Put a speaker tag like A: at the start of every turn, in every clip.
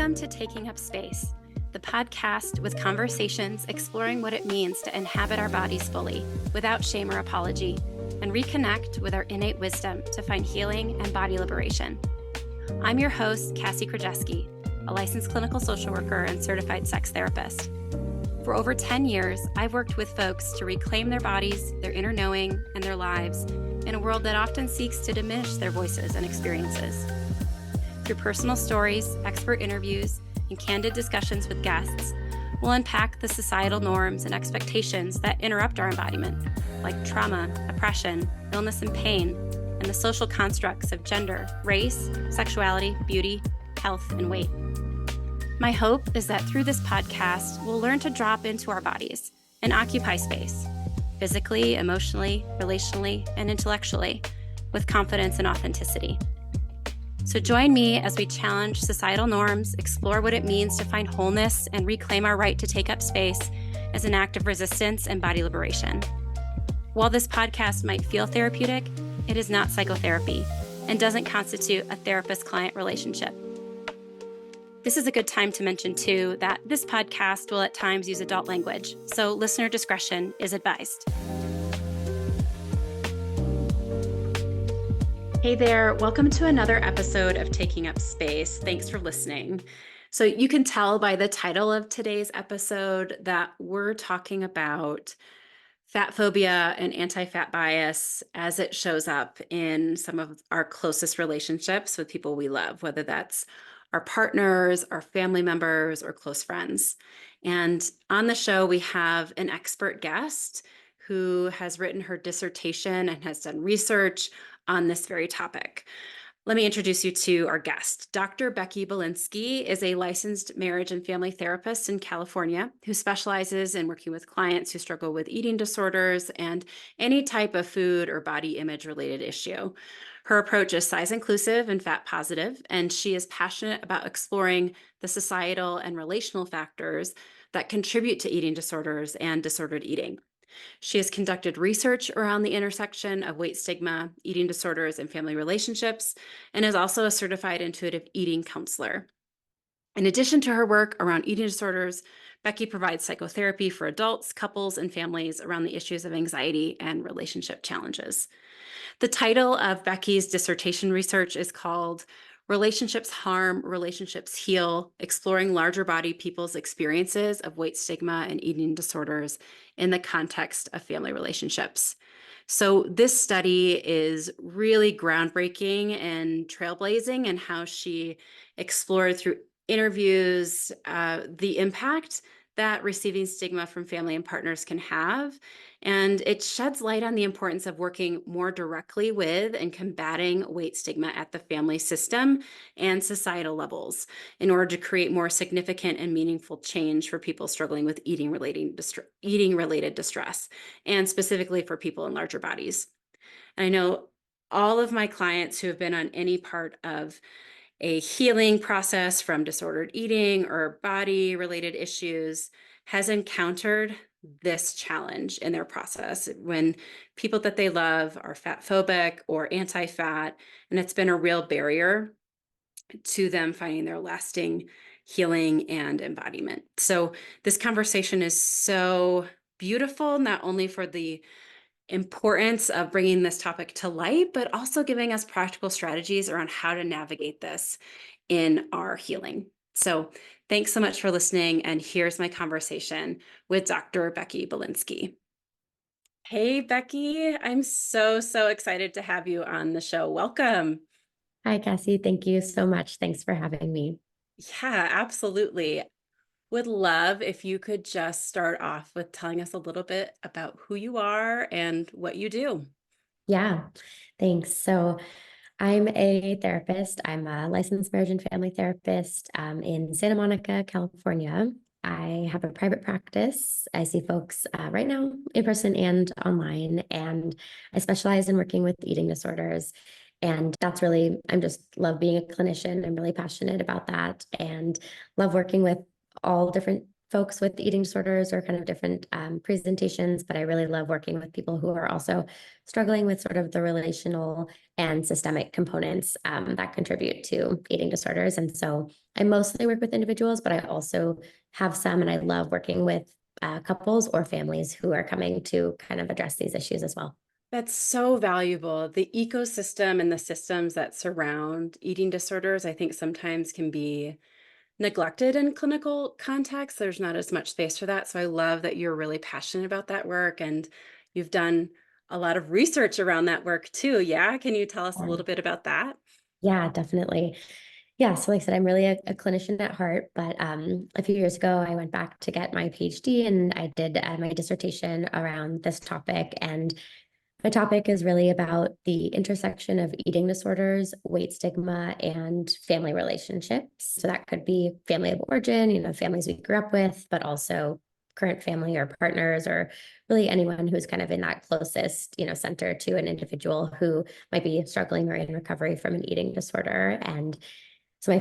A: Welcome to Taking Up Space, the podcast with conversations exploring what it means to inhabit our bodies fully, without shame or apology, and reconnect with our innate wisdom to find healing and body liberation. I'm your host, Cassie Krajewski, a licensed clinical social worker and certified sex therapist. For over 10 years, I've worked with folks to reclaim their bodies, their inner knowing, and their lives in a world that often seeks to diminish their voices and experiences. Through personal stories, expert interviews, and candid discussions with guests, we'll unpack the societal norms and expectations that interrupt our embodiment, like trauma, oppression, illness and pain, and the social constructs of gender, race, sexuality, beauty, health, and weight. My hope is that through this podcast, we'll learn to drop into our bodies and occupy space, physically, emotionally, relationally, and intellectually, with confidence and authenticity. So join me as we challenge societal norms, explore what it means to find wholeness, and reclaim our right to take up space as an act of resistance and body liberation. While this podcast might feel therapeutic, it is not psychotherapy and doesn't constitute a therapist-client relationship. This is a good time to mention, too, that this podcast will at times use adult language, so listener discretion is advised. Hey there, welcome to another episode of Taking Up Space. Thanks for listening. So you can tell by the title of today's episode that we're talking about fat phobia and anti-fat bias as it shows up in some of our closest relationships with people we love, whether that's our partners, our family members, or close friends. And on the show, we have an expert guest who has written her dissertation and has done research on this very topic. Let me introduce you to our guest. Dr. Becky Belinsky is a licensed marriage and family therapist in California who specializes in working with clients who struggle with eating disorders and any type of food or body image related issue. Her approach is size inclusive and fat positive, and she is passionate about exploring the societal and relational factors that contribute to eating disorders and disordered eating. She has conducted research around the intersection of weight stigma, eating disorders, and family relationships, and is also a certified intuitive eating counselor. In addition to her work around eating disorders, Becky provides psychotherapy for adults, couples, and families around the issues of anxiety and relationship challenges. The title of Becky's dissertation research is called Relationships Harm, Relationships Heal, Exploring Larger Body People's Experiences of Weight Stigma and Eating Disorders in the Context of Family Relationships. So this study is really groundbreaking and trailblazing in how she explored through interviews the impact that receiving stigma from family and partners can have. And it sheds light on the importance of working more directly with and combating weight stigma at the family system and societal levels in order to create more significant and meaningful change for people struggling with eating-related distress, and specifically for people in larger bodies. And I know all of my clients who have been on any part of a healing process from disordered eating or body-related issues has encountered this challenge in their process when people that they love are fat phobic or anti-fat, and it's been a real barrier to them finding their lasting healing and embodiment. So this conversation is so beautiful, not only for the importance of bringing this topic to light, but also giving us practical strategies around how to navigate this in our healing. So thanks so much for listening. And here's my conversation with Dr. Becky Belinsky. Hey, Becky, I'm so excited to have you on the show. Welcome.
B: Hi, Cassie. Thank you so much. Thanks for having me.
A: Yeah, absolutely. Would love if you could just start off with telling us a little bit about who you are and what you do.
B: Yeah, thanks. So I'm a therapist. I'm a licensed marriage and family therapist in Santa Monica, California. I have a private practice. I see folks right now in person and online, and I specialize in working with eating disorders. And that's really, I'm just love being a clinician. I'm really passionate about that and love working with all different folks with eating disorders or kind of different presentations, but I really love working with people who are also struggling with sort of the relational and systemic components that contribute to eating disorders. And so I mostly work with individuals, but I also have some, and I love working with couples or families who are coming to kind of address these issues as well.
A: That's so valuable. The ecosystem and the systems that surround eating disorders, I think sometimes can be neglected in clinical contexts. There's not as much space for that. So I love that you're really passionate about that work and you've done a lot of research around that work too. Yeah. Can you tell us a little bit about that?
B: Yeah, definitely. Yeah, so like I said, I'm really a clinician at heart, but a few years ago, I went back to get my PhD and I did my dissertation around this topic. And my topic is really about the intersection of eating disorders, weight stigma, and family relationships. So that could be family of origin, families we grew up with, but also current family or partners, or really anyone who's kind of in that closest, center to an individual who might be struggling or in recovery from an eating disorder. And so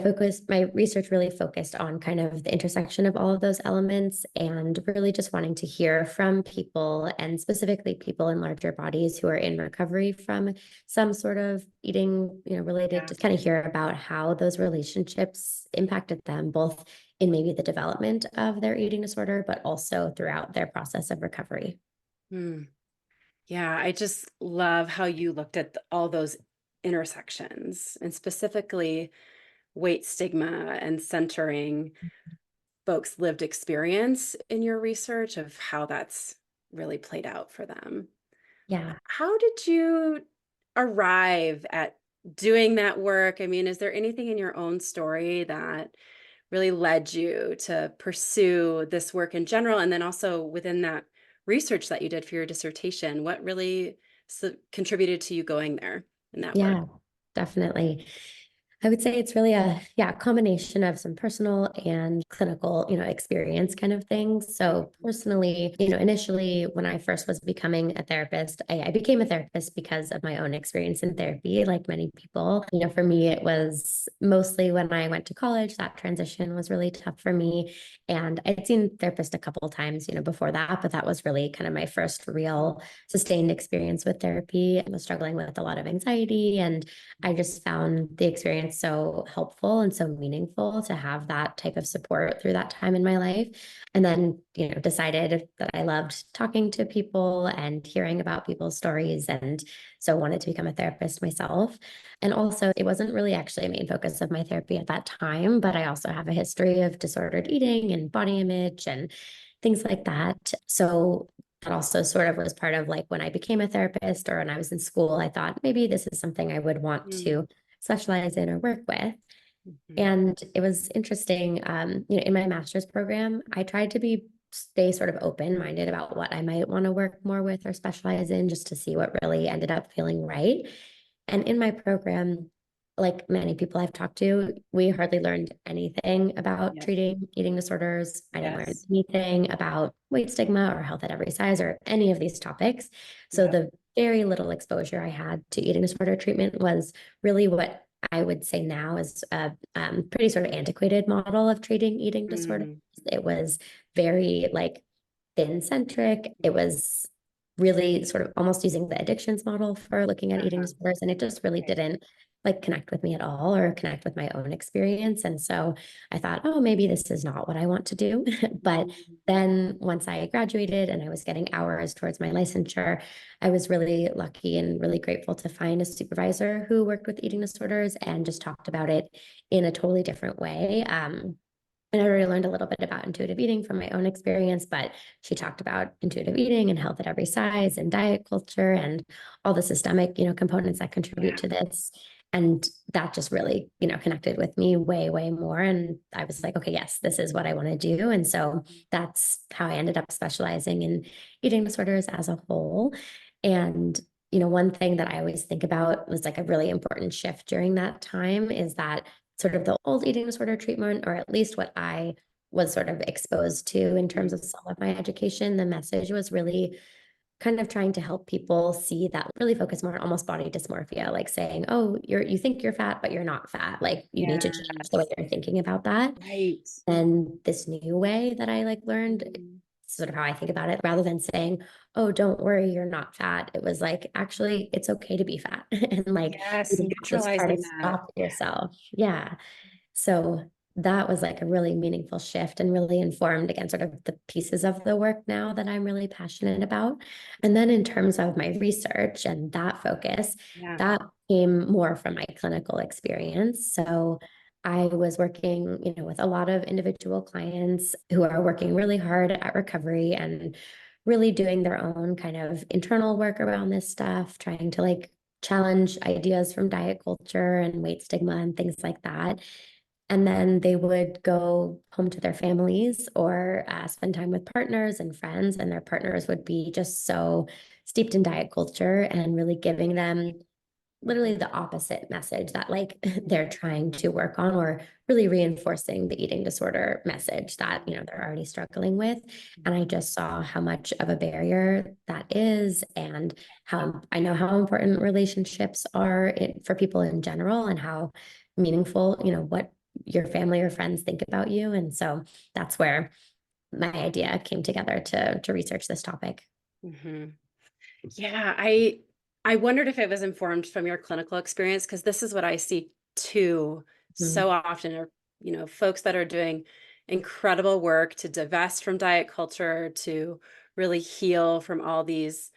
B: my research really focused on kind of the intersection of all of those elements and really just wanting to hear from people and specifically people in larger bodies who are in recovery from some sort of eating, related,
A: Yeah.
B: just kind of hear about how those relationships impacted them, both in maybe the development of their eating disorder, but also throughout their process of recovery.
A: Hmm. Yeah. I just love how you looked at all those intersections and specifically weight stigma and centering folks' lived experience in your research of how that's really played out for them.
B: Yeah.
A: How did you arrive at doing that work? I mean, is there anything in your own story that really led you to pursue this work in general? And then also within that research that you did for your dissertation, what really contributed to you going there in that work?
B: Yeah, definitely. I would say it's really combination of some personal and clinical, experience kind of things. So personally, initially when I first was becoming a therapist, I became a therapist because of my own experience in therapy, like many people. For me, it was mostly when I went to college, that transition was really tough for me. And I'd seen therapists a couple of times, before that, but that was really kind of my first real sustained experience with therapy. I was struggling with a lot of anxiety, and I just found the experience so helpful and so meaningful to have that type of support through that time in my life. And then, decided that I loved talking to people and hearing about people's stories. And so wanted to become a therapist myself. And also, it wasn't really actually a main focus of my therapy at that time, but I also have a history of disordered eating and body image and things like that. So that also sort of was part of like when I became a therapist or when I was in school, I thought maybe this is something I would want
A: Mm,
B: to specialize in or work with.
A: mhm.
B: And it was interesting, in my master's program, I tried to stay sort of open-minded about what I might want to work more with or specialize in just to see what really ended up feeling right. And in my program, like many people I've talked to, we hardly learned anything about
A: Yes.
B: treating eating disorders. I didn't learn
A: Yes.
B: anything about weight stigma or health at every size or any of these topics. So
A: Yep.
B: the very little exposure I had to eating disorder treatment was really what I would say now is a pretty sort of antiquated model of treating eating disorders.
A: Mm,
B: It was very like thin centric. It was really sort of almost using the addictions model for looking at eating
A: uh-huh.
B: disorders. And it just really
A: Right.
B: didn't like connect with me at all or connect with my own experience. And so I thought, oh, maybe this is not what I want to do. But
A: Mm,
B: then once I graduated and I was getting hours towards my licensure, I was really lucky and really grateful to find a supervisor who worked with eating disorders and just talked about it in a totally different way. And I already learned a little bit about intuitive eating from my own experience, but she talked about intuitive eating and health at every size and diet culture and all the systemic, components that contribute
A: yeah.
B: to this. And that just really, connected with me way, way more. And I was like, okay, yes, this is what I want to do. And so that's how I ended up specializing in eating disorders as a whole. And one thing that I always think about was like a really important shift during that time is that sort of the old eating disorder treatment, or at least what I was sort of exposed to in terms
A: Mm,
B: of some of my education, the message was really kind of trying to help people see that, really focus more on almost body dysmorphia, like saying, oh, you think you're fat, but you're not fat. Like you need to change the way
A: Yes.
B: you're thinking about that.
A: Right.
B: And this new way that I like learned,
A: Mhm.
B: sort of how I think about it, rather than saying, oh, don't worry, you're not fat. It was like, actually, it's okay to be fat. And like, you
A: Yes,
B: don't have to try to
A: neutralizing that.
B: stop yourself. Yeah. So that was like a really meaningful shift and really informed, again, sort of the pieces of the work now that I'm really passionate about. And then in terms of my research and that focus,
A: Yeah.
B: that came more from my clinical experience. So I was working, with a lot of individual clients who are working really hard at recovery and really doing their own kind of internal work around this stuff, trying to like challenge ideas from diet culture and weight stigma and things like that. And then they would go home to their families or spend time with partners and friends, and their partners would be just so steeped in diet culture and really giving them literally the opposite message that like they're trying to work on, or really reinforcing the eating disorder message that they're already struggling with. And I just saw how much of a barrier that is, and how I know how important relationships are for people in general, and how meaningful what your family or friends think about you. And so that's where my idea came together to research this topic.
A: Mhm. Yeah, I wondered if it was informed from your clinical experience, because this is what I see too
B: Mhm.
A: so often are, folks that are doing incredible work to divest from diet culture, to really heal from all this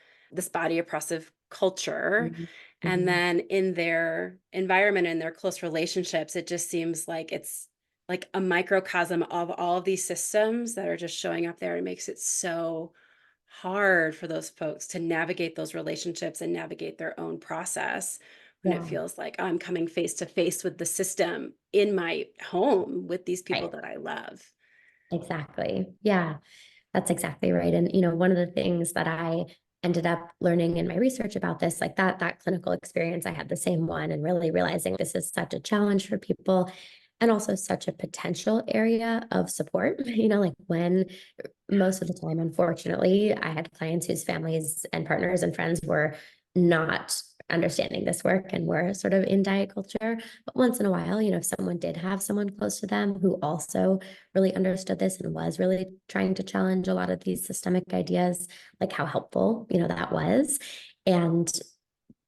A: body oppressive culture.
B: Mhm.
A: And
B: Mhm.
A: then in their environment and their close relationships, it just seems like it's like a microcosm of all of these systems that are just showing up there. It makes it so hard for those folks to navigate those relationships and navigate their own process when it
B: Yeah,
A: feels like, "Oh, I'm coming face to face with the system in my home with these people
B: right.
A: that I love."
B: Exactly. Yeah. That's exactly right. And one of the things that I ended up learning in my research about this, like that clinical experience, I had the same one, and really realizing this is such a challenge for people, and also such a potential area of support. Like when most of the time, unfortunately, I had clients whose families and partners and friends were not understanding this work and were sort of in diet culture. But once in a while, if someone did have someone close to them who also really understood this and was really trying to challenge a lot of these systemic ideas, like how helpful, that was. And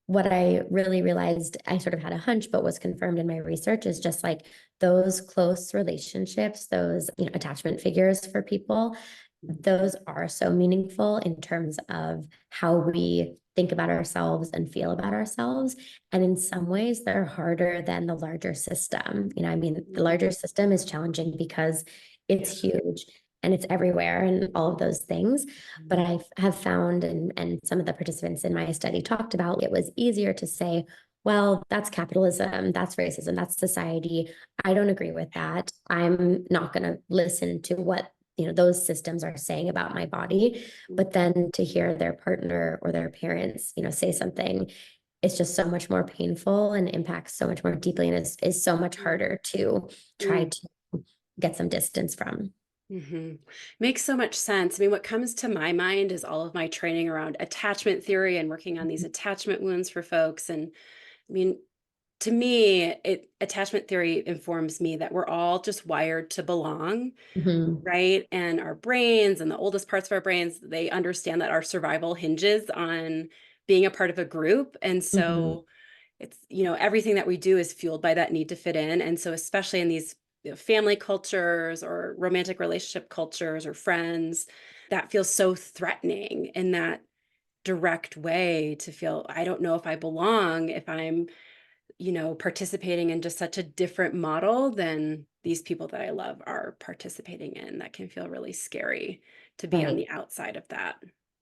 B: what I really realized, I sort of had a hunch, but was confirmed in my research, is just like those close relationships, those, attachment figures for people, those are so meaningful in terms of how we think about ourselves and feel about ourselves. And in some ways, they're harder than the larger system. I mean, the larger
A: Mhm.
B: system is challenging because
A: Yeah.
B: it's huge and it's everywhere and all of those things. But
A: Mhm.
B: I have found, and some of the participants in my study talked about, it was easier to say, well, that's capitalism, that's racism, that's society. I don't agree with that. I'm not going to listen to what those systems are saying about my body. But then to hear their partner or their parents say something, it's just so much more painful and impacts so much more deeply, and is so much harder to try
A: Mhm.
B: to get some distance from.
A: Mhm. Makes so much sense. I mean, what comes to my mind is all of my training around attachment theory and working on these attachment wounds for folks. And I mean, to me, attachment theory informs me that we're all just wired to belong,
B: Mhm.
A: right? And our brains and the oldest parts of our brains, they understand that our survival hinges on being a part of a group. And
B: Mhm.
A: so it's, everything that we do is fueled by that need to fit in. And so, especially in these family cultures or romantic relationship cultures or friends, that feels so threatening in that direct way, to feel, I don't know if I belong if I'm, participating in just such a different model than these people that I love are participating in. That can feel really scary to be on
B: Right.
A: the outside of that.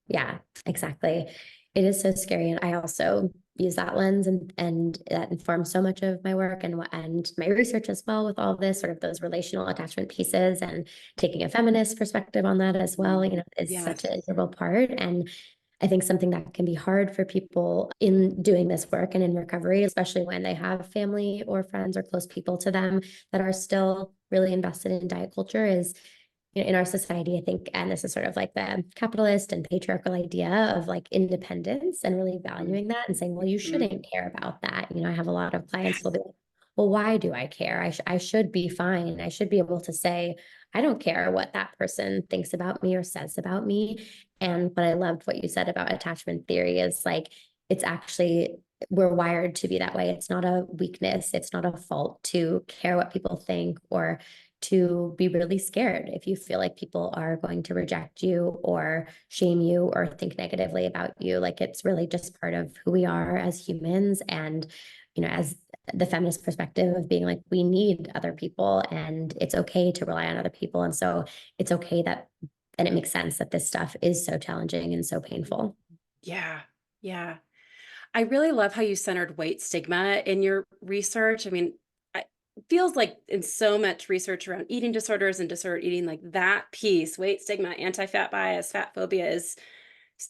B: Yeah, exactly. It is so scary. And I also use that lens, and that informs so much of my work and my research as well, with all this sort of those relational attachment pieces, and taking a feminist perspective on that as well,
A: Mm.
B: is such an
A: Yes.
B: integral part. And I think something that can be hard for people in doing this work and in recovery, especially when they have family or friends or close people to them that are still really invested in diet culture, is in our society, I think, and this is sort of like the capitalist and patriarchal idea of like independence and really valuing that and saying, well, you
A: Mhm.
B: shouldn't care about that. I have a lot of clients who will be like, well, why do I care? I should be fine. I should be able to say, I don't care what that person thinks about me or says about me. And but I loved what you said about attachment theory is like, it's actually, we're wired to be that way. It's not a weakness. It's not a fault to care what people think or to be really scared if you feel like people are going to reject you or shame you or think negatively about you. Like it's really just part of who we are as humans. And, as the feminist perspective of being like, we need other people and it's okay to rely on other people. And so it's okay that, and it makes sense that this stuff is so challenging and so painful.
A: Yeah. Yeah. I really love how you centered weight stigma in your research. I mean, it feels like in so much research around eating disorders and disordered eating, like that piece, weight stigma, anti-fat bias, fat phobia is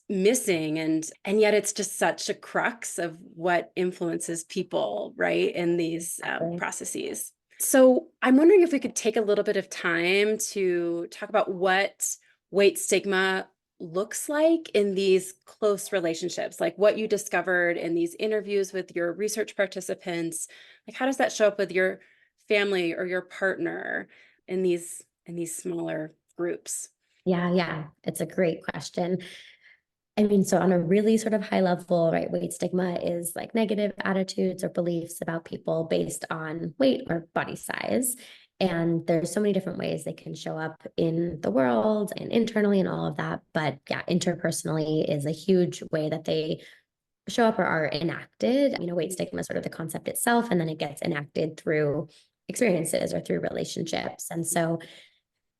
A: missing. And yet it's just such a crux of what influences people, right, in these
B: Exactly.
A: processes. So I'm wondering if we could take a little bit of time to talk about what weight stigma looks like in these close relationships, like what you discovered in these interviews with your research participants. Like, how does that show up with your family or your partner in these smaller groups?
B: Yeah, yeah. It's a great question. I mean, so on a really sort of high level, right, weight stigma is like negative attitudes or beliefs about people based on weight or body size. And there's so many different ways they can show up in the world and internally and all of that. But yeah, interpersonally is a huge way that they show up or are enacted. Weight stigma is sort of the concept itself, and then it gets enacted through experiences or through relationships. And so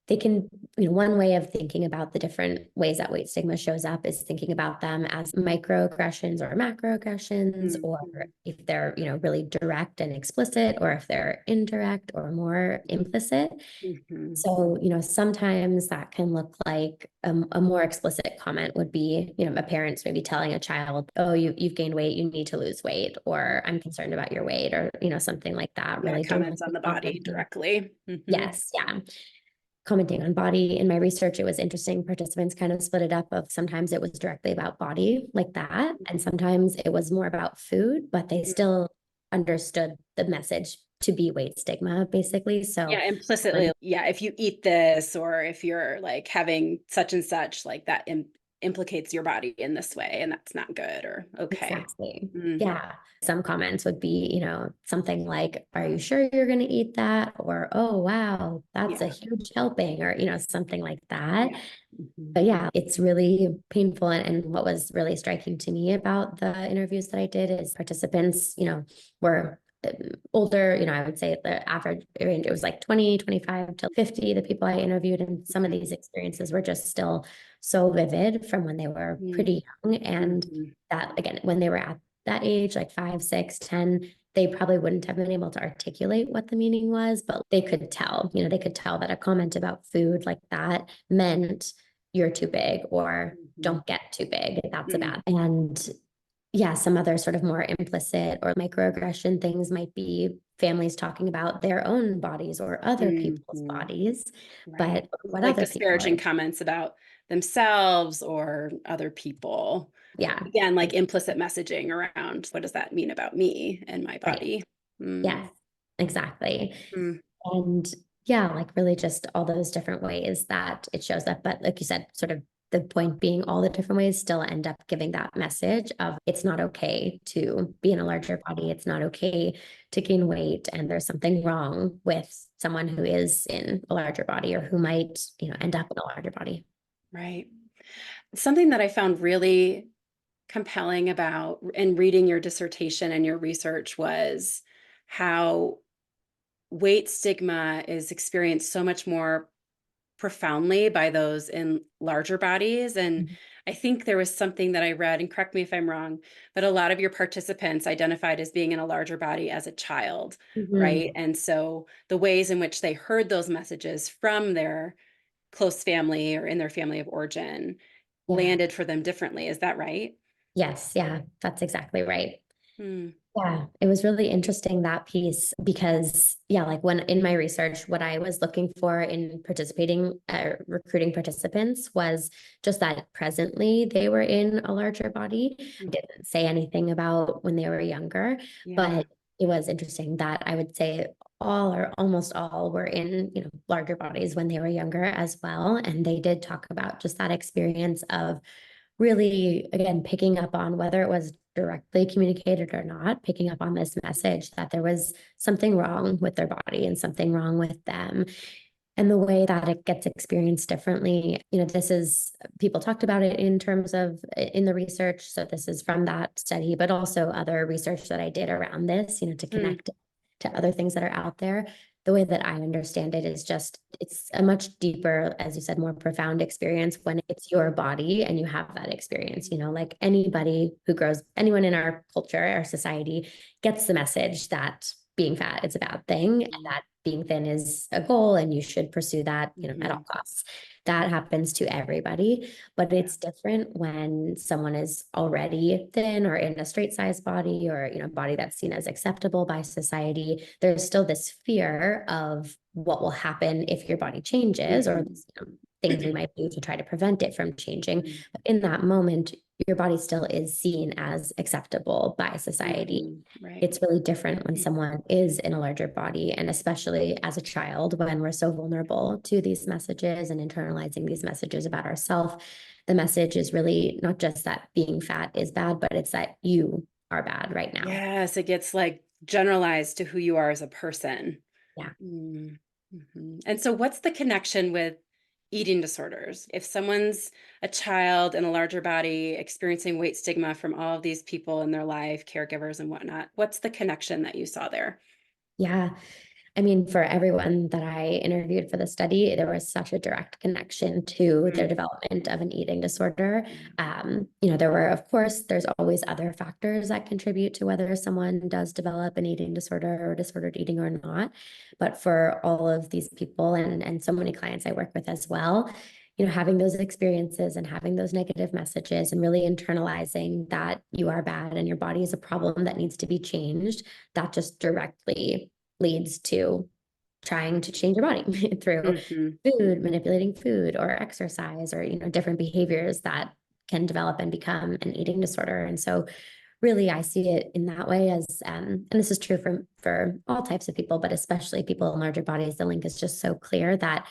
B: they can, one way of thinking about the different ways that weight stigma shows up is thinking about them as microaggressions or macroaggressions, or
A: Mhm.
B: if they're, really direct and explicit, or if they're indirect or more implicit.
A: Mhm.
B: So, sometimes that can look like a more explicit comment would be, a parent's maybe telling a child, oh, you've gained weight, you need to lose weight, or I'm concerned about your weight, or, something like that,
A: Yeah,
B: really
A: comments on
B: directly
A: the body
B: commenting.
A: directly. Mhm.
B: Yes, yeah, commenting on body. In my research, it was interesting. Participants kind of split it up of sometimes it was directly about body like that, and sometimes it was more about food, but they
A: Mhm.
B: still understood the message to be weight stigma, basically. So
A: Yeah, implicitly, yeah, if you eat this or if you're like having such and such, like that implicates your body in this way, and that's not good or okay.
B: exactly.
A: Mm,
B: Yeah. Some comments would be, something like, are you sure you're going to eat that? Or, oh, wow, that's a
A: yeah,
B: huge helping, or, something like that.
A: yeah. Mhm.
B: But yeah, it's really painful. And what was really striking to me about the interviews that I did is participants, were older. I would say the average range, it was like 20, 25 to 50, the people I interviewed. And some of these experiences were just still so vivid from when they were
A: Mhm.
B: pretty young. And
A: Mhm.
B: that, again, when they were at that age, like 5, 6, 10, they probably wouldn't have been able to articulate what the meaning was, but they could tell, they could tell that a comment about food like that meant you're too big or
A: Mhm.
B: don't get too big. That's a
A: Mhm.
B: bad. And yeah, some other sort of more implicit or microaggression things might be families talking about their own bodies or other people's
A: Mhm.
B: bodies,
A: Right.
B: but what
A: Like
B: other people are.
A: disparaging comments about themselves or other people.
B: Yeah,
A: Again, like implicit messaging around what does that mean about me and my
B: right.
A: body? Mm.
B: Yes, exactly.
A: Mm.
B: And yeah, like really just all those different ways that it shows up. But like you said, sort of the point being all the different ways still end up giving that message of it's not okay to be in a larger body. It's not okay to gain weight. And there's something wrong with someone who is in a larger body or who might, end up in a larger body.
A: Right. Something that I found really compelling about in reading your dissertation and your research was how weight stigma is experienced so much more profoundly by those in larger bodies. And I think there was something that I read, and correct me if I'm wrong, but a lot of your participants identified as being in a larger body as a child, right?
B: Mhm.
A: And so the ways in which they heard those messages from their close family or in their family of origin
B: Yeah.
A: landed for them differently. Is that right?
B: Yes. Yeah. That's exactly right.
A: Hmm.
B: Yeah, it was really interesting that piece because, yeah, like when in my research, what I was looking for in participating, recruiting participants was just that presently they were in a larger body. I
A: Mm.
B: didn't say anything about when they were younger,
A: Yeah.
B: but it was interesting that I would say all or almost all were in, larger bodies when they were younger as well. And they did talk about just that experience of really, again, picking up on whether it was directly communicated or not, picking up on this message that there was something wrong with their body and something wrong with them. And the way that it gets experienced differently, this is, people talked about it in terms of in the research. So this is from that study, but also other research that I did around this, to
A: Mm.
B: connect to other things that are out there. The way that I understand it is just, it's a much deeper, as you said, more profound experience when it's your body and you have that experience. Like anybody who grows, anyone in our culture, our society gets the message that being fat is a bad thing and that being thin is a goal and you should pursue that, at all
A: Mhm.
B: costs. That happens to everybody, but
A: Yeah.
B: it's different when someone is already thin or in a straight size body or, body that's seen as acceptable by society. There's still this fear of what will happen if your body changes or
A: Mhm.
B: this, things we might do to try to prevent it from changing.
A: Mhm.
B: But in that moment, your body still is seen as acceptable by society.
A: Mhm. Right.
B: It's really different when someone is in a larger body, and especially as a child, when we're so vulnerable to these messages and internalizing these messages about ourselves. The message is really not just that being fat is bad, but it's that you are bad right now.
A: Yes, it gets like generalized to who you are as a person.
B: Yeah.
A: Mm. Mhm. And so, what's the connection with eating disorders? If someone's a child in a larger body experiencing weight stigma from all of these people in their life, caregivers and whatnot, what's the connection that you saw there?
B: Yeah. I mean, for everyone that I interviewed for the study, there was such a direct connection to their
A: Mm.
B: development of an eating disorder.
A: Yeah.
B: There were, of course, there's always other factors that contribute to whether someone does develop an eating disorder or disordered eating or not. But for all of these people and so many clients I work with as well, having those experiences and having those negative messages and really internalizing that you are bad and your body is a problem that needs to be changed, that just directly leads to trying to change your body through
A: Mhm.
B: food, manipulating food or exercise or, different behaviors that can develop and become an eating disorder. And so really I see it in that way as, and this is true for all types of people, but especially people in larger bodies, the link is just so clear that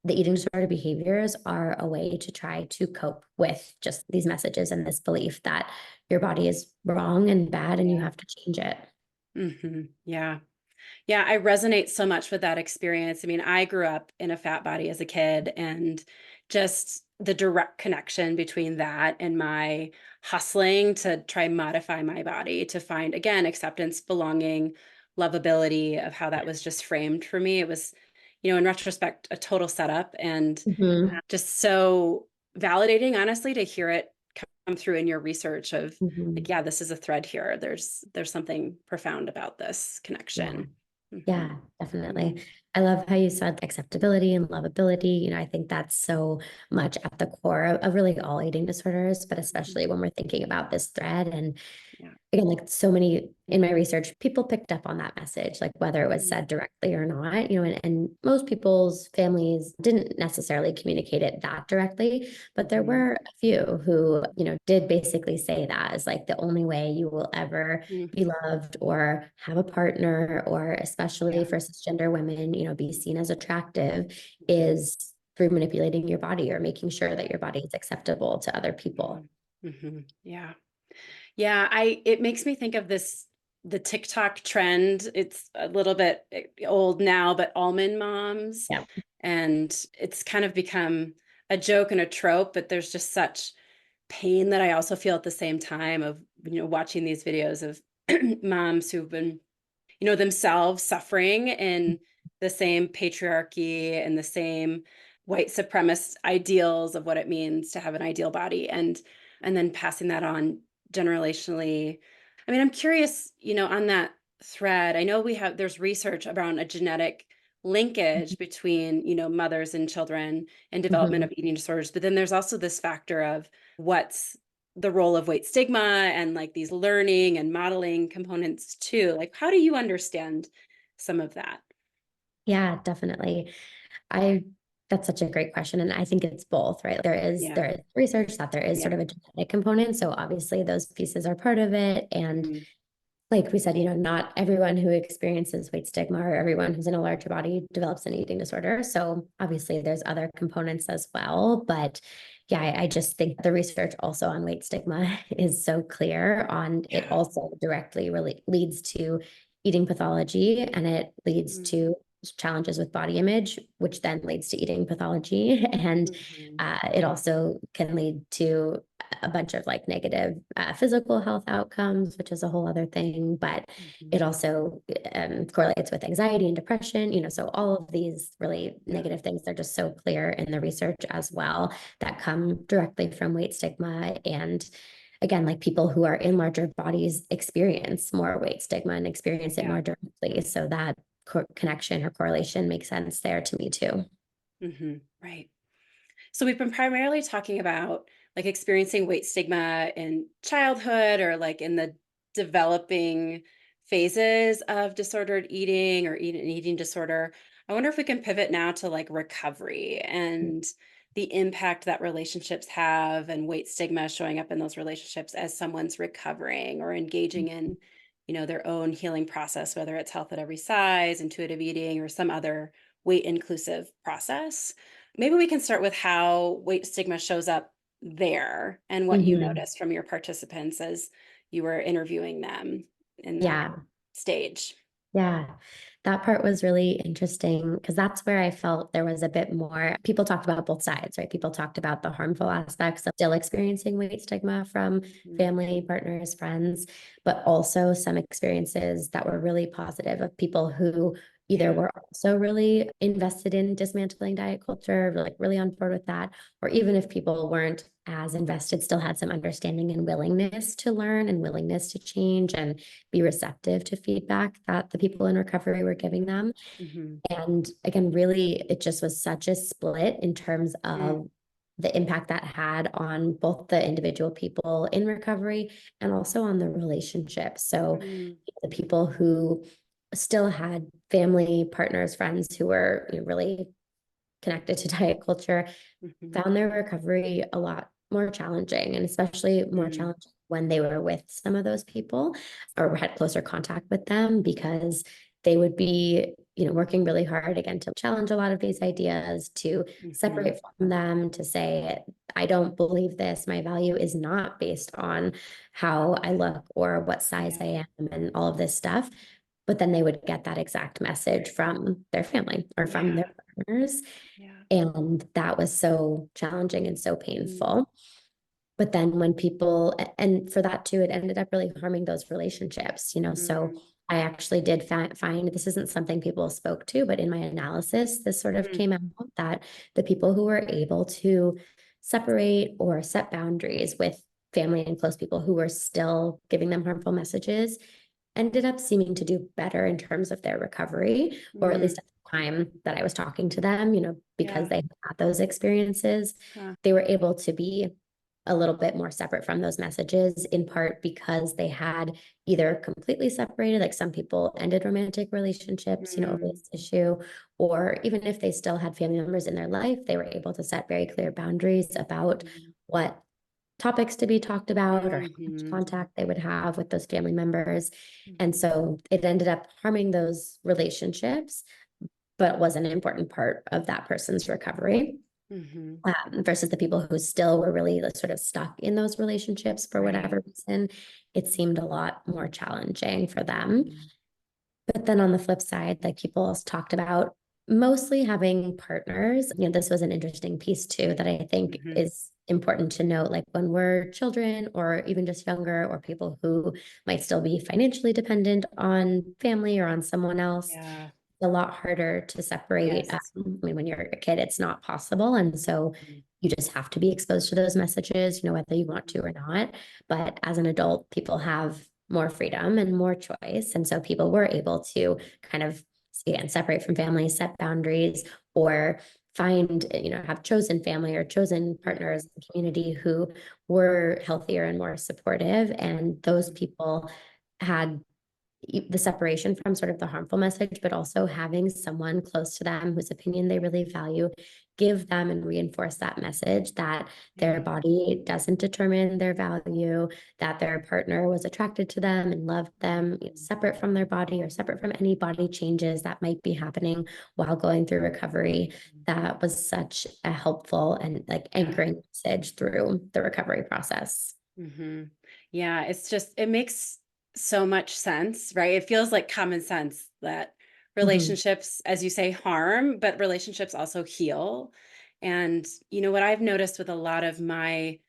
B: the eating disorder behaviors are a way to try to cope with just these messages and this belief that your body is wrong and bad and you
A: Yeah.
B: have to change it.
A: Yeah. Yeah, I resonate so much with that experience. I mean, I grew up in a fat body as a kid, and just the direct connection between that and my hustling to try modify my body to find, again, acceptance, belonging, lovability of how that was just framed for me. It was, in retrospect, a total setup and
B: Mhm.
A: just so validating, honestly, to hear it come through in your research of like,
B: Mhm.
A: yeah, this is a thread here. There's something profound about this
B: Yeah.
A: connection. Mhm.
B: Yeah, definitely.
A: Mhm.
B: I love how you said acceptability and lovability. I think that's so much at the core of really all eating disorders, but
A: Mhm.
B: especially when we're thinking about this thread. And
A: Yeah.
B: again, like so many in my research, people picked up on that message, like whether it was
A: Mhm.
B: said directly or not, and most people's families didn't necessarily communicate it that directly, but there
A: Mhm.
B: were a few who, did basically say that as like the only way you will ever
A: Mm.
B: be loved or have a partner, or especially
A: Yeah.
B: for cisgender women, be seen as attractive
A: Mhm.
B: is through manipulating your body or making sure that your body is acceptable to other people.
A: Mhm. Mhm. Yeah. Yeah, it makes me think of the TikTok trend. It's a little bit old now, but almond moms.
B: Yeah.
A: And it's kind of become a joke and a trope, but there's just such pain that I also feel at the same time of, watching these videos of moms who've been, themselves suffering in the same patriarchy and the same white supremacist ideals of what it means to have an ideal body and then passing that on generationally. I mean, I'm curious, on that thread. I know there's research around a genetic linkage between, mothers and children and development
B: Mhm.
A: of eating disorders, but then there's also this factor of what's the role of weight stigma and like these learning and modeling components too. Like, how do you understand some of that?
B: Yeah, definitely. I That's such a great question. And I think it's both, right?
A: Yeah.
B: There is research that there is
A: Yeah.
B: sort of a genetic component. So obviously those pieces are part of it. And
A: Mhm.
B: like we said, not everyone who experiences weight stigma or everyone who's in a larger body develops an eating disorder. So obviously there's other components as well. But yeah, I just think the research also on weight stigma is so clear on it
A: Yeah.
B: also directly really leads to eating pathology, and it leads
A: Mhm.
B: to challenges with body image, which then leads to eating pathology. And
A: Mhm.
B: it also can lead to a bunch of like negative physical health outcomes, which is a whole other thing. But it
A: Mhm.
B: also correlates with anxiety and depression. So all of these really
A: Yeah.
B: negative things, they're just so clear in the research as well that come directly from weight stigma. And again, like people who are in larger bodies experience more weight stigma and experience it
A: Yeah.
B: more directly. So that connection or correlation makes sense there to me too.
A: Right. So we've been primarily talking about like experiencing weight stigma in childhood or like in the developing phases of disordered eating or an eating disorder. I wonder if we can pivot now to like recovery and the impact that relationships have and weight stigma showing up in those relationships as someone's recovering or engaging in, their own healing process, whether it's health at every size, intuitive eating, or some other weight inclusive process. Maybe we can start with how weight stigma shows up there and what you
B: Mhm.
A: noticed from your participants as you were interviewing them in that
B: Yeah.
A: stage.
B: Yeah, that part was really interesting because that's where I felt there was a bit more. People talked about both sides, right? People talked about the harmful aspects of still experiencing weight stigma from
A: Mhm.
B: family, partners, friends, but also some experiences that were really positive of people who either
A: Yeah.
B: were also really invested in dismantling diet culture, like really on board with that, or even if people weren't as invested, still had some understanding and willingness to learn and willingness to change and be receptive to feedback that the people in recovery were giving them.
A: Mhm.
B: And again, really, it just was such a split in terms
A: Mm.
B: of the impact that had on both the individual people in recovery and also on the relationship. So
A: Mm.
B: the people who still had family, partners, friends who were really connected to diet culture
A: Mhm.
B: found their recovery a lot more challenging, and especially more
A: Mm.
B: challenging when they were with some of those people or had closer contact with them, because they would be working really hard again to challenge a lot of these ideas, to
A: Mhm.
B: separate from them, to say, I don't believe this, my value is not based on how I look or what size
A: Yeah.
B: I am and all of this stuff. But then they would get that exact message from their family or from
A: Yeah.
B: their partners,
A: Yeah.
B: and that was so challenging and so
A: Mm.
B: painful. But then when people, and for that too, it ended up really harming those relationships. So
A: Mm.
B: I actually did find this isn't something people spoke to, but in my analysis, this sort of
A: Mm.
B: came out that the people who were able to separate or set boundaries with family and close people who were still giving them harmful messages ended up seeming to do better in terms of their recovery, or at
A: Mm.
B: least at the time that I was talking to them, because
A: Yeah.
B: they had those experiences,
A: Huh.
B: they were able to be a little bit more separate from those messages, in part because they had either completely separated, like some people ended romantic relationships, over
A: Mm.
B: this issue, or even if they still had family members in their life, they were able to set very clear boundaries about
A: Mhm.
B: what topics to be talked about or how much
A: Mhm.
B: contact they would have with those family members. And
A: Mhm.
B: so it ended up harming those relationships, but was an important part of that person's recovery.
A: Mhm.
B: Versus the people who still were really sort of stuck in those relationships for
A: Right.
B: whatever reason, it seemed a lot more challenging for them.
A: Mhm.
B: But then on the flip side, like people talked about mostly having partners. This was an interesting piece too that I think
A: Mhm.
B: is important to note. Like when we're children or even just younger, or people who might still be financially dependent on family or on someone else,
A: Yeah.
B: a lot harder to separate.
A: Yes.
B: I mean, when you're a kid, it's not possible. And so
A: Mhm.
B: you just have to be exposed to those messages, whether you want to
A: Mhm.
B: or not. But as an adult, people have more freedom and more choice. And so people were able to kind of, again, separate from family, set boundaries, or find, have chosen family or chosen partners in the community who were healthier and more supportive. And those people had the separation from sort of the harmful message, but also having someone close to them whose opinion they really value, give them and reinforce that message that their body doesn't determine their value, that their partner was attracted to them and loved them, separate from their body or separate from any body changes that might be happening while going through recovery. That was such a helpful and like anchoring message through the recovery process.
A: Mm-hmm. Yeah, it makes so much sense, right? It feels like common sense that
B: Mhm.
A: relationships, as you say, harm, but relationships also heal. And what I've noticed with a lot of my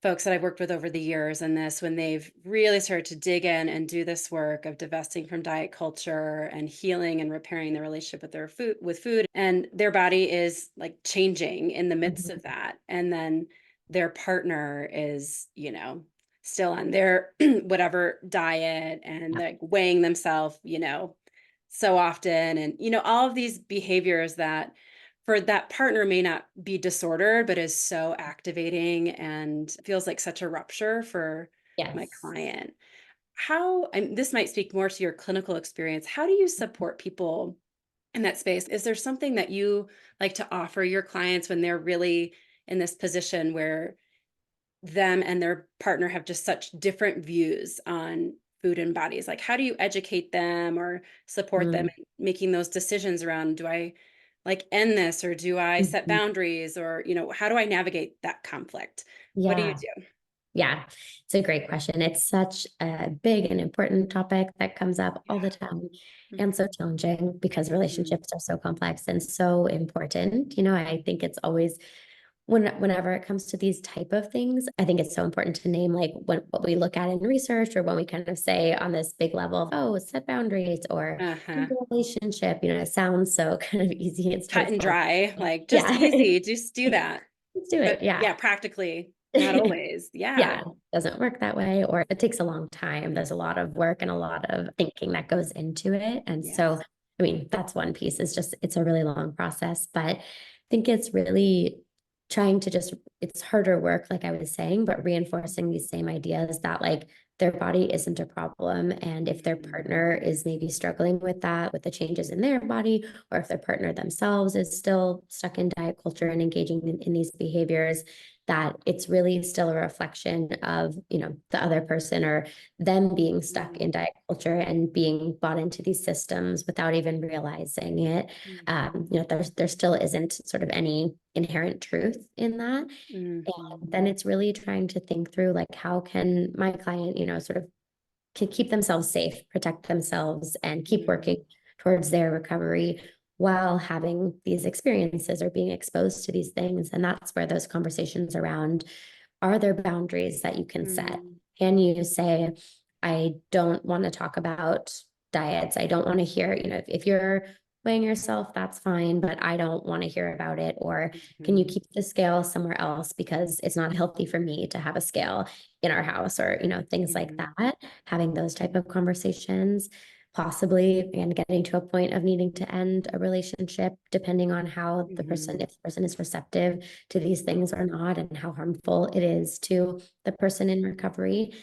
A: folks that I've worked with over the years in this, when they've really started to dig in and do this work of divesting from diet culture and healing and repairing their relationship with food, and their body is like changing in the midst
B: Mhm.
A: of that. And then their partner is, still on their whatever diet and
B: Yeah.
A: like weighing themselves, so often. And, all of these behaviors that for that partner may not be disordered, but is so activating and feels like such a rupture for my
B: Yes.
A: client. And this might speak more to your clinical experience. How do you support people in that space? Is there something that you like to offer your clients when they're really in this position where them and their partner have just such different views on food and bodies? Like, how do you educate them or support them
B: Mm.
A: in making those decisions around, do I like end this or do I set
B: Mhm.
A: boundaries, or, how do I navigate that conflict? What do you
B: Yeah.
A: do?
B: Yeah, it's a great question. It's such a big and important topic that comes up all the time and so
A: Mhm,
B: challenging because
A: mhm.
B: relationships are so complex and so important. I think it's always whenever it comes to these type of things, I think it's so important to name like what we look at in research or when we kind of say on this big level of, oh, set boundaries or
A: Uh-huh.
B: keep a relationship, it sounds so kind of easy and
A: Cut and
B: straightforward.
A: dry, like just
B: Yeah.
A: easy, just do that.
B: Let's do it.
A: But
B: Yeah.
A: yeah, practically, not always. Yeah.
B: Yeah, it doesn't work that way, or it takes a long time. There's a lot of work and a lot of thinking that goes into it. And so,
A: Yes.
B: I mean, that's one piece. It's just, it's a really long process, but I think it's really trying to just, it's harder work, like I was saying, but reinforcing these same ideas that like their body isn't a problem. And if their
A: Mhm,
B: partner is maybe struggling with that, with the changes in their body, or if their partner themselves is still stuck in diet culture and engaging in these behaviors, that it's really still a reflection of, the other person or them being stuck
A: mhm,
B: in diet culture and being bought into these systems without even realizing it.
A: mhm,
B: There still isn't sort of any inherent truth in that.
A: mhm,
B: And then it's really trying to think through like how can my client, sort of can keep themselves safe, protect themselves, and keep
A: mhm,
B: working towards their recovery while having these experiences or being exposed to these things. And that's where those conversations around, are there boundaries that you can set?
A: mhm,
B: Can you say, I don't want to talk about diets. I don't want to hear, if you're weighing yourself, that's fine, but I don't want to hear about it. Or can you
A: mhm.
B: keep the scale somewhere else because it's not healthy for me to have a scale in our house, or, things like
A: Mhm,
B: that. Having those type of conversations, possibly, and getting to a point of needing to end a relationship, depending on how the person,
A: mhm,
B: if the person is receptive to these things or not, and how harmful it is to the person in recovery.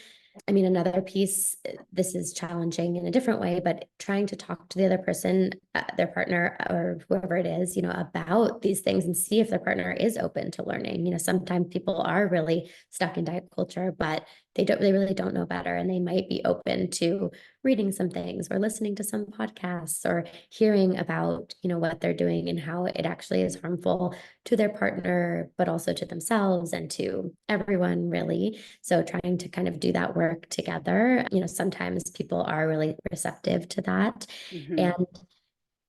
B: I mean, another piece, this is challenging in a different way, but trying to talk to the other person, their partner or whoever it is, about these things and see if their partner is open to learning. Sometimes people are really stuck in diet culture, but they really don't know better, and they might be open to reading some things or listening to some podcasts or hearing about, what they're doing and how it actually is harmful to their partner, but also to themselves and to everyone, really. So trying to kind of do that work together, sometimes people are really receptive to that. And,
A: mhm.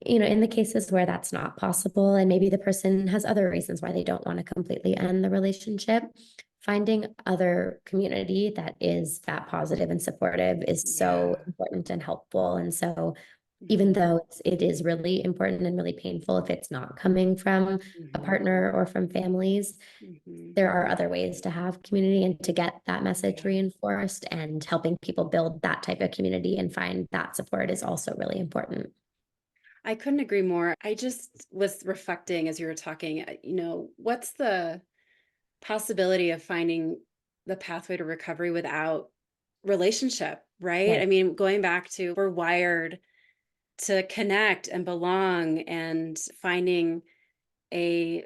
B: in the cases where that's not possible, and maybe the person has other reasons why they don't want to completely end the relationship, finding other community that is fat positive and supportive is so
A: Yeah.
B: important and helpful. And so even
A: Mhm,
B: though it is really important and really painful if it's not coming from a
A: mhm,
B: partner or from families,
A: mhm.
B: there are other ways to have community and to get that message
A: Yeah.
B: reinforced, and helping people build that type of community and find that support is also really important.
A: I couldn't agree more. I just was reflecting as you were talking, what's the possibility of finding the pathway to recovery without relationship, right?
B: Right.
A: I mean, going back to we're wired to connect and belong, and finding a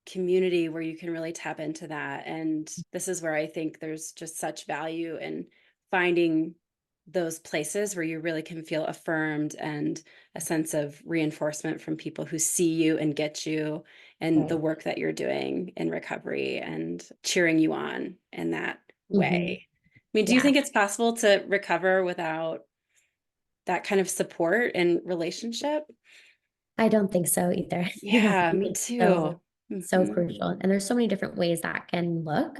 A: community where you can really tap into that. And this is where I think there's just such value in finding those places where you really can feel affirmed, and a sense of reinforcement from people who see you and get you and the
B: Right.
A: work that you're doing in recovery, and cheering you on in that
B: Hmm.
A: way. I mean, do you
B: Yeah.
A: think it's possible to recover without that kind of support and relationship?
B: I don't think so either. Yeah, I
A: Yeah,
B: think
A: me
B: it's so
A: too.
B: so
A: Hmm.
B: crucial. And there's so many different ways that can look.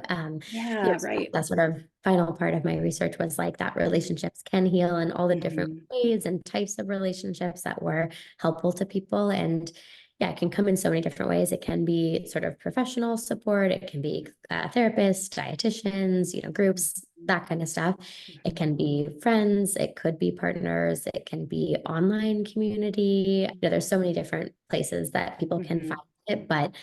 A: Yeah,
B: So
A: right.
B: that sort of final part of my research was like that relationships can heal and all the different
A: Mhm.
B: ways and types of relationships that were helpful to people. And yeah, it can come in so many different ways. It can be sort of professional support, it can be therapists, dietitians, groups, that kind of stuff. It
A: Mhm.
B: can be friends, it could be partners, it can be online community. There's so many different places that people can find
A: Mhm.
B: it, but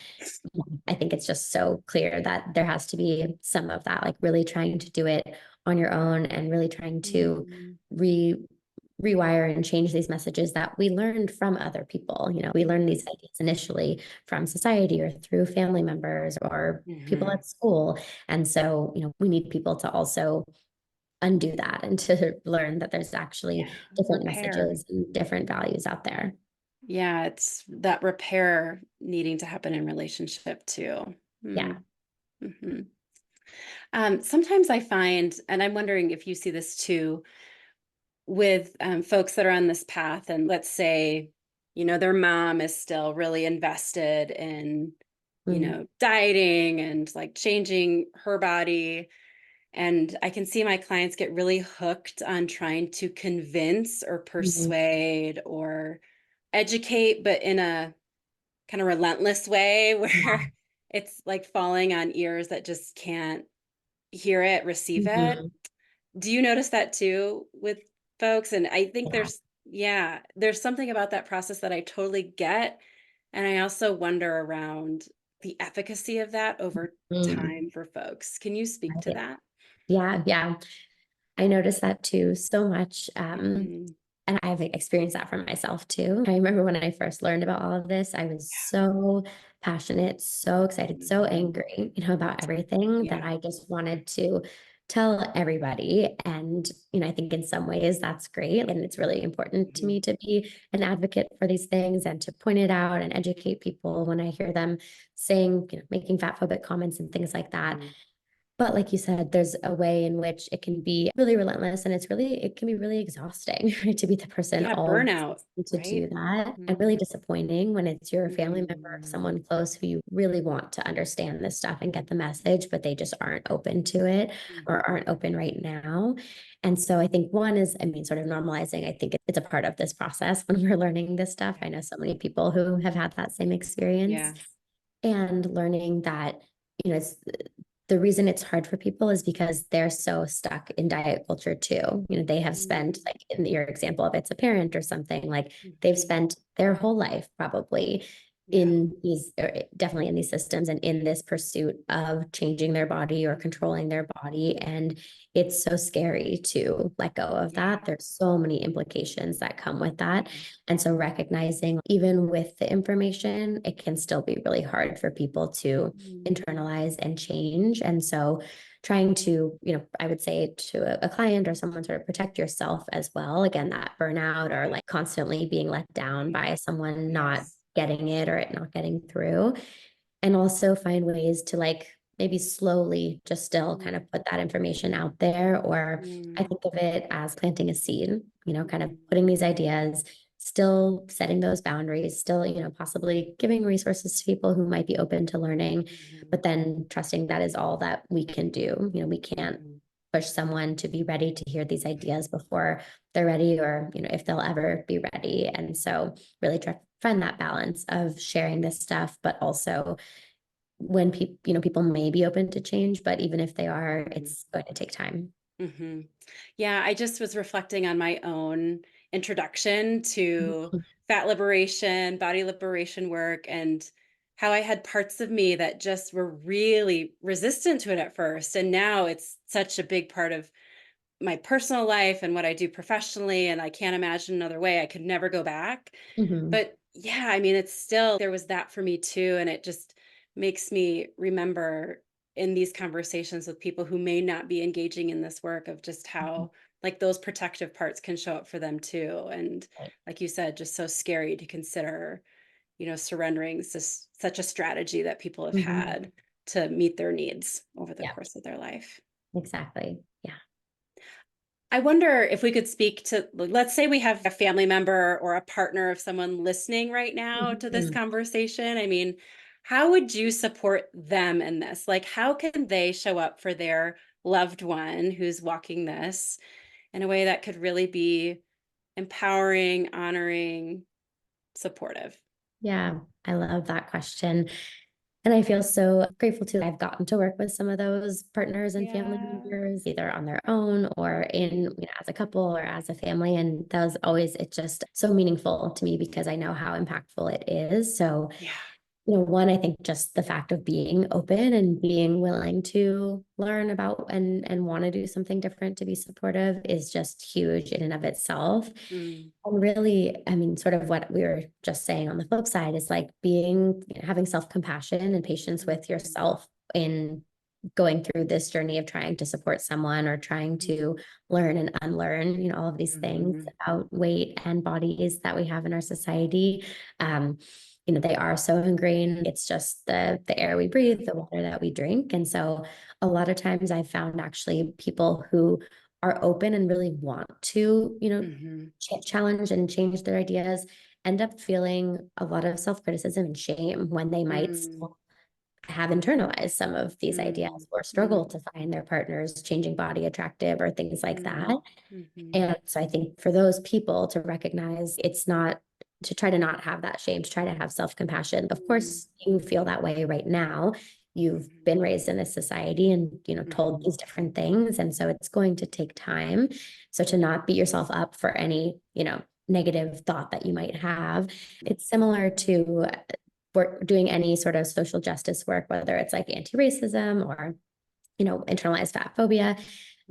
B: I think it's just so clear that there has to be some of that, like really trying to do it on your own and really trying to
A: Mhm.
B: re rewire and change these messages that we learned from other people. We learned these ideas initially from society or through family members or people
A: Mhm.
B: at school. And so, we need people to also undo that and to learn that there's actually
A: Yeah,
B: different
A: repair.
B: messages and different values out there.
A: Yeah, it's that repair needing to happen in relationship too.
B: Yeah.
A: Mm. Mhm. Sometimes I find, and I'm wondering if you see this too, with folks that are on this path, and let's say, their mom is still really invested in,
B: Mm-hmm.
A: dieting and like changing her body. And I can see my clients get really hooked on trying to convince or
B: Mm-hmm.
A: persuade or educate, but in a kind of relentless way
B: Yeah.
A: where it's like falling on ears that just can't hear it, receive it.
B: Mm-hmm.
A: Do you notice that too with folks? And I think
B: Yeah.
A: there's something about that process that I totally get. And I also wonder around the efficacy of that over
B: Mm.
A: time for folks. Can you speak to
B: Right.
A: that?
B: Yeah. Yeah. I noticed that too so much.
A: Mhm.
B: And I've experienced that for myself too. I remember when I first learned about all of this, I was so passionate, so excited, so
A: Mhm.
B: angry, about everything that
A: Yeah.
B: I just wanted to tell everybody. And, I think in some ways that's great. And it's really important to
A: Mhm.
B: me to be an advocate for these things and to point it out and educate people when I hear them saying, making fat phobic comments and things like that.
A: Mhm.
B: But like you said, there's a way in which it can be really relentless and it can be really exhausting, right? To be the person
A: Yeah,
B: all
A: burnout,
B: to do
A: right?
B: that and really
A: Mhm.
B: disappointing when it's your family member or
A: Mhm.
B: someone close who you really want to understand this stuff and get the message, but they just aren't open to it or
A: Mhm.
B: aren't open right now. And so I think one is, I mean, sort of normalizing. I think it's a part of this process when we're learning this stuff.
A: Yeah.
B: I know so many people who have had that same experience
A: Yes.
B: and learning that, it's the reason it's hard for people is because they're so stuck in diet culture too. They have spent,
A: Mm.
B: like in your example, if it's a parent or something, like they've
A: Mhm.
B: spent their whole life probably
A: Yeah.
B: in these, or definitely in these systems and in this pursuit of changing their body or controlling their body. And it's so scary to let go of
A: Yeah.
B: that. There's so many implications that come with that.
A: Yeah.
B: And so recognizing even with the information, it can still be really hard for people to
A: Mm.
B: internalize and change. And so trying to, I would say to a client or someone, sort of protect yourself as well. Again, that burnout or like constantly being let down
A: Right.
B: by someone not
A: Yes.
B: getting it or it not getting through. And also find ways to like maybe slowly just still
A: Mm.
B: kind of put that information out there. Or I
A: Mm.
B: think of it as planting a seed, kind of putting
A: Mhm.
B: these ideas, still setting those boundaries, still, possibly giving resources to people who might be open to learning,
A: Mhm.
B: but then trusting that is all that we can do. We can't
A: Mhm.
B: push someone to be ready to hear these ideas before they're ready or, if they'll ever be ready. And so really try to find that balance of sharing this stuff, but also when people, people may be open to change, but even if they are,
A: Mhm.
B: it's going to take time.
A: Mhm. Yeah, I just was reflecting on my own introduction to fat liberation, body liberation work, and how I had parts of me that just were really resistant to it at first. And now it's such a big part of my personal life and what I do professionally. And I can't imagine another way. I could never go back.
B: Mhm.
A: But yeah, I mean, it's still, there was that for me too. And it just makes me remember in these conversations with people who may not be engaging in this work of just
B: Mhm.
A: how like those protective parts can show up for them too. And
B: Right.
A: like you said, just so scary to consider, surrendering is just such a strategy that people have
B: Mhm.
A: had to meet their needs over the
B: Yeah,
A: course of their life.
B: exactly. Yeah.
A: I wonder if we could speak to, let's say we have a family member or a partner of someone listening right now to this
B: Mhm.
A: conversation. I mean, how would you support them in this? Like, how can they show up for their loved one who's walking this in a way that could really be empowering, honoring, supportive?
B: Yeah, I love that question. And I feel so grateful too. I've gotten to work with some of those partners and family
A: Yeah.
B: members, either on their own or in, as a couple or as a family. And that was always, it's just so meaningful to me because I know how impactful it is. So,
A: Yeah.
B: one, I think just the fact of being open and being willing to learn about and want to do something different to be supportive is just huge in and of itself.
A: Mm,
B: And really, I mean, sort of what we were just saying on the flip side is like having self-compassion and patience with
A: mhm,
B: yourself in going through this journey of trying to support someone or trying
A: mm,
B: to learn and unlearn, all of these things
A: mhm,
B: about weight and bodies that we have in our society. Um, they are so ingrained. It's just the air we
A: yeah,
B: breathe, the water that we drink. And so a lot of times I've found actually people who are open and really want to,
A: mhm,
B: challenge and change their ideas end up feeling a lot of self-criticism and shame when they might
A: mm,
B: still have internalized some of these ideas
A: mm,
B: or
A: mm,
B: struggle to find their partner's changing body attractive or things like that.
A: mm, mhm,
B: And so I think for those people to recognize it's not to try to not have that shame, to try to have self-compassion. Of
A: mm,
B: course, you feel that way right now. You've
A: mhm,
B: been raised in this society and, told
A: mhm,
B: these different things. And so it's going to take time. So to not beat yourself up for any, negative thought that you might have. It's similar to work doing any sort of social justice work, whether it's like anti-racism or internalized fat phobia.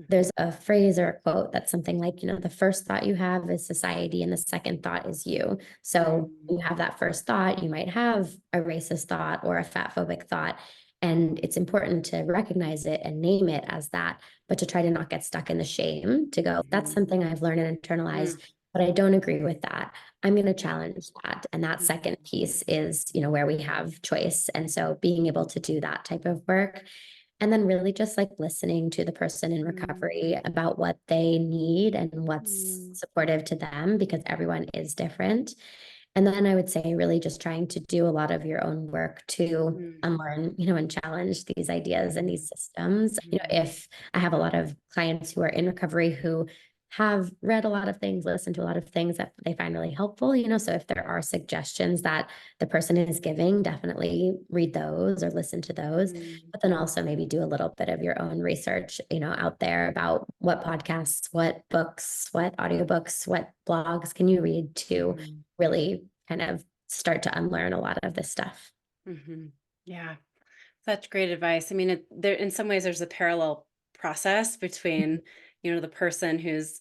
B: There's
A: mhm,
B: a phrase or a quote that's something like, the first thought you have is society and the second thought is you. So
A: mm,
B: you have that first thought, you might have a racist thought or a fat phobic thought. And it's important to recognize it and name it as that, but to try to not get stuck in the shame to go, that's
A: mhm,
B: something I've learned and internalized,
A: mm,
B: but I don't agree with that. I'm going to
A: yeah,
B: challenge that. And that
A: mhm,
B: second piece is, where we have choice. And so being able to do that type of work and then really just like listening to the person in recovery
A: mm,
B: about what they need and what's
A: mm,
B: supportive to them because everyone is different. And then I would say really just trying to do a lot of your own work to
A: mm,
B: unlearn, and challenge these ideas and
A: mhm,
B: these systems.
A: mhm,
B: If I have a lot of clients who are in recovery who have read a lot of things, listened to a lot of things that they find really helpful, so if there are suggestions that the person is giving, definitely read those or listen to those,
A: mm,
B: but then also maybe do a little bit of your own research, out there about what podcasts, what books, what audiobooks, what blogs can you read to
A: mhm,
B: really kind of start to unlearn a lot of this stuff.
A: mhm. Yeah. Such great advice. I mean, there in some ways there's a parallel process between, the person who's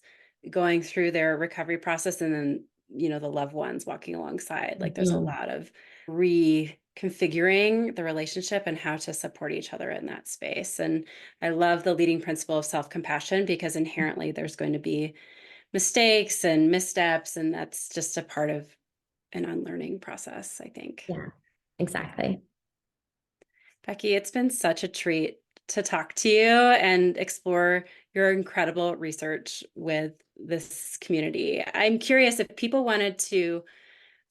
A: going through their recovery process and then, the loved ones walking alongside. Like there's a
B: Mhm.
A: lot of reconfiguring the relationship and how to support each other in that space. And I love the leading principle of self-compassion because inherently there's going to be mistakes and missteps, and that's just a part of an unlearning process, I think.
B: Yeah,
A: Yeah.
B: exactly.
A: Becky, it's been such a treat to talk to you and explore your incredible research with this community. I'm curious if people wanted to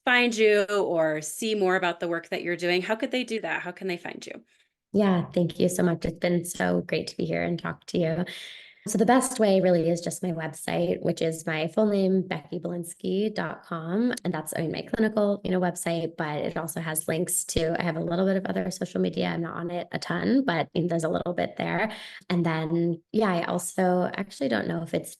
A: find you or see more about the work that you're doing, how could they do that? How can they find you?
B: Yeah, thank you so much. It's been so great to be here and talk to you. So the best way really is just my website, which is my full name, beckybelinsky.com. And that's, my clinical, website, but it also has links to, I have a little bit of other social media. I'm not on it a ton, but there's a little bit there. And then, yeah, I also actually don't know if it's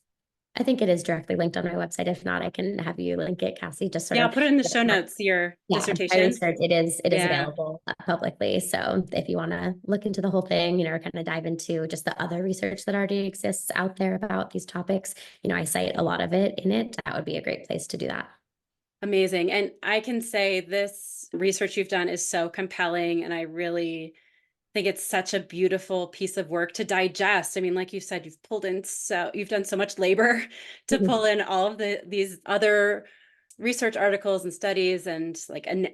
B: I think it is directly linked on my website. If not, I can have you link it, Cassie, just sort
A: Yeah, I'll
B: of.
A: put it in the show notes, your
B: Yeah, my
A: dissertation.
B: research, it is
A: Yeah,
B: available publicly. So if you want to look into the whole thing, or kind of dive into just the other research that already exists out there about these topics, I cite a lot of it in it. That would be a great place to do that.
A: amazing. And I can say this research you've done is so compelling, and I really think it's such a beautiful piece of work to digest. I mean, like you said, you've done so much labor to pull in all of these other research articles and studies and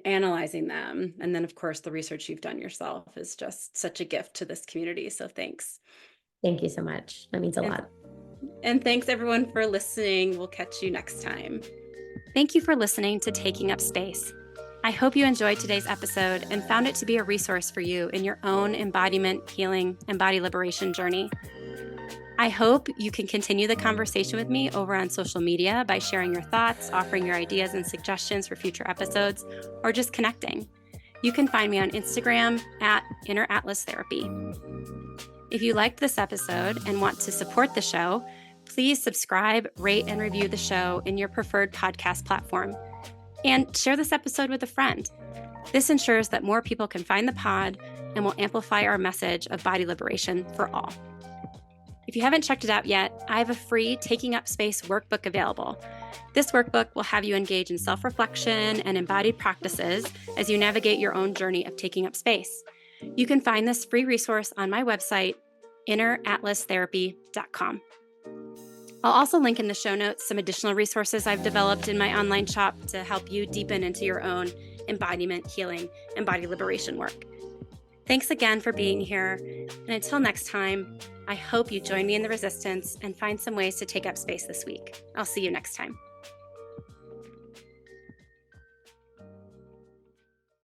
A: analyzing them. And then of course the research you've done yourself is just such a gift to this community. So thanks.
B: Thank you so much. That means a
A: And
B: lot.
A: and thanks everyone for listening. We'll catch you next time. Thank you for listening to Taking Up Space. I hope you enjoyed today's episode and found it to be a resource for you in your own embodiment, healing, and body liberation journey. I hope you can continue the conversation with me over on social media by sharing your thoughts, offering your ideas and suggestions for future episodes, or just connecting. You can find me on Instagram at Inner Atlas Therapy. If you liked this episode and want to support the show, please subscribe, rate, and review the show in your preferred podcast platform. And share this episode with a friend. This ensures that more people can find the pod and will amplify our message of body liberation for all. If you haven't checked it out yet, I have a free Taking Up Space workbook available. This workbook will have you engage in self-reflection and embodied practices as you navigate your own journey of taking up space. You can find this free resource on my website, inneratlastherapy.com. I'll also link in the show notes some additional resources I've developed in my online shop to help you deepen into your own embodiment, healing, and body liberation work. Thanks again for being here, and until next time, I hope you join me in the resistance and find some ways to take up space this week. I'll see you next time.